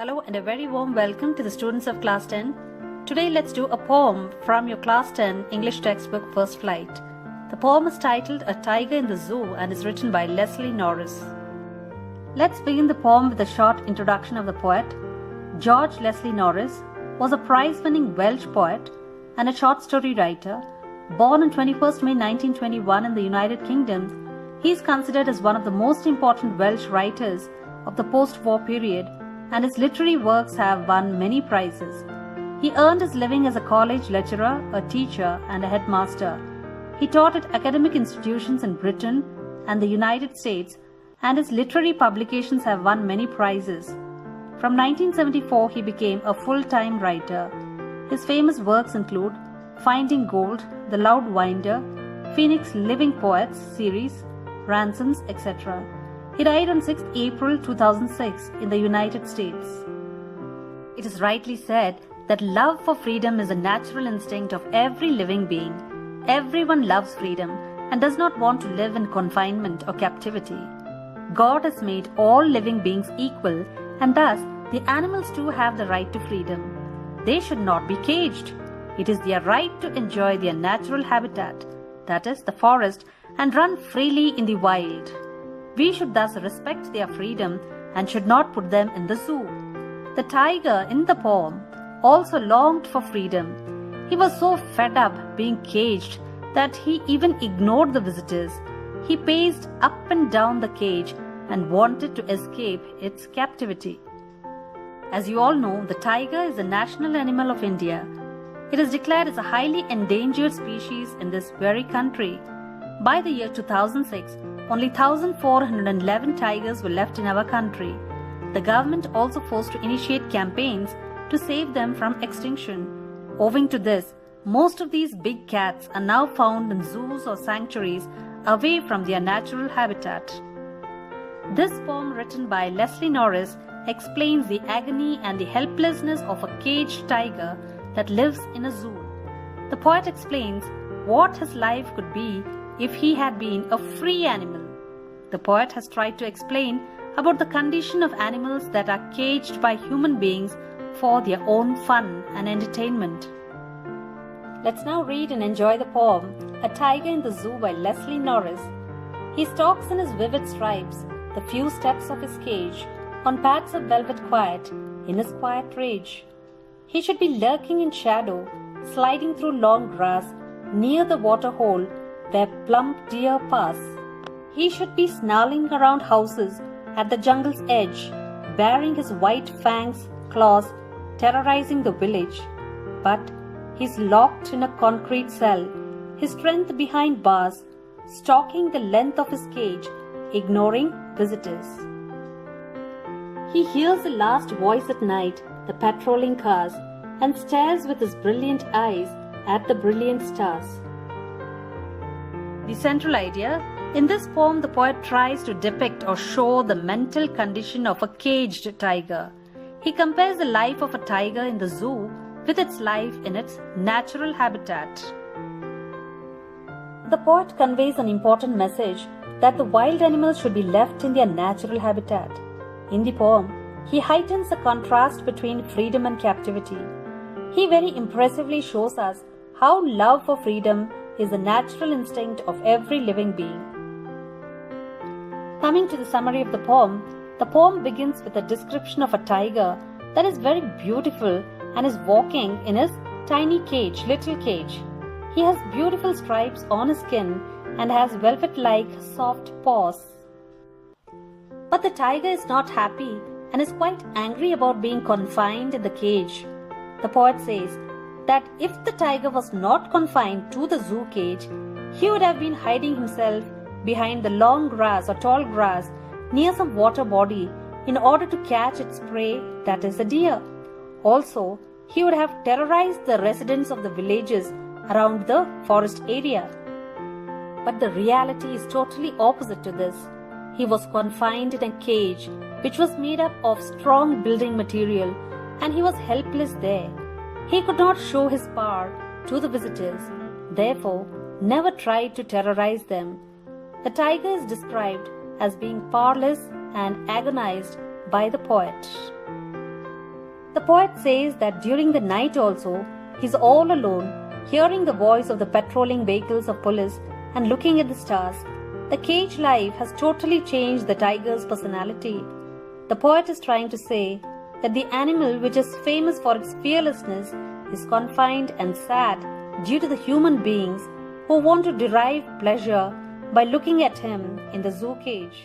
Hello and a very warm welcome to the students of Class 10. Today let's do a poem from your Class 10 English textbook First Flight. The poem is titled A Tiger in the Zoo and is written by Leslie Norris. Let's begin the poem with a short introduction of the poet. George Leslie Norris was a prize-winning Welsh poet and a short story writer. Born on 21st May 1921 in the United Kingdom, he is considered as one of the most important Welsh writers of the post-war period, and his literary works have won many prizes. He earned his living as a college lecturer, a teacher, and a headmaster. He taught at academic institutions in Britain and the United States, and his literary publications have won many prizes. From 1974, he became a full-time writer. His famous works include Finding Gold, The Loud Winder, Phoenix Living Poets series, Ransoms, etc. He died on 6th April 2006 in the United States. It is rightly said that love for freedom is a natural instinct of every living being. Everyone loves freedom and does not want to live in confinement or captivity. God has made all living beings equal, and thus the animals too have the right to freedom. They should not be caged. It is their right to enjoy their natural habitat, that is, the forest, and run freely in the wild. We should thus respect their freedom and should not put them in the zoo. The tiger in the poem also longed for freedom. He was so fed up being caged that he even ignored the visitors. He paced up and down the cage and wanted to escape its captivity. As you all know, the tiger is the national animal of India. It is declared as a highly endangered species in this very country. By the year 2006, only 1,411 tigers were left in our country. The government also forced to initiate campaigns to save them from extinction. Owing to this, most of these big cats are now found in zoos or sanctuaries away from their natural habitat. This poem, written by Leslie Norris, explains the agony and the helplessness of a caged tiger that lives in a zoo. The poet explains what his life could be if he had been a free animal. The poet has tried to explain about the condition of animals that are caged by human beings for their own fun and entertainment. Let's now read and enjoy the poem A Tiger in the Zoo by Leslie Norris. He stalks in his vivid stripes the few steps of his cage, on pads of velvet quiet, in his quiet rage. He should be lurking in shadow, sliding through long grass, near the water hole where plump deer pass. He should be snarling around houses at the jungle's edge, baring his white fangs, claws, terrorizing the village. But he's locked in a concrete cell, his strength behind bars, stalking the length of his cage, ignoring visitors. He hears the last voice at night, the patrolling cars, and stares with his brilliant eyes at the brilliant stars. The central idea. In this poem, the poet tries to depict or show the mental condition of a caged tiger. He compares the life of a tiger in the zoo with its life in its natural habitat. The poet conveys an important message that the wild animals should be left in their natural habitat. In the poem, he heightens the contrast between freedom and captivity. He very impressively shows us how love for freedom is the natural instinct of every living being. Coming to the summary of the poem begins with a description of a tiger that is very beautiful and is walking in his tiny cage, little cage. He has beautiful stripes on his skin and has velvet-like soft paws. But the tiger is not happy and is quite angry about being confined in the cage. The poet says that if the tiger was not confined to the zoo cage, he would have been hiding himself behind the long grass or tall grass near some water body in order to catch its prey, that is a deer. Also, he would have terrorized the residents of the villages around the forest area. But the reality is totally opposite to this. He was confined in a cage which was made up of strong building material, and he was helpless there. He could not show his power to the visitors, therefore never tried to terrorize them. The tiger is described as being powerless and agonized by the poet. The poet says that during the night also, he's all alone, hearing the voice of the patrolling vehicles of police and looking at the stars. The cage life has totally changed the tiger's personality. The poet is trying to say that the animal which is famous for its fearlessness is confined and sad due to the human beings who want to derive pleasure by looking at him in the zoo cage.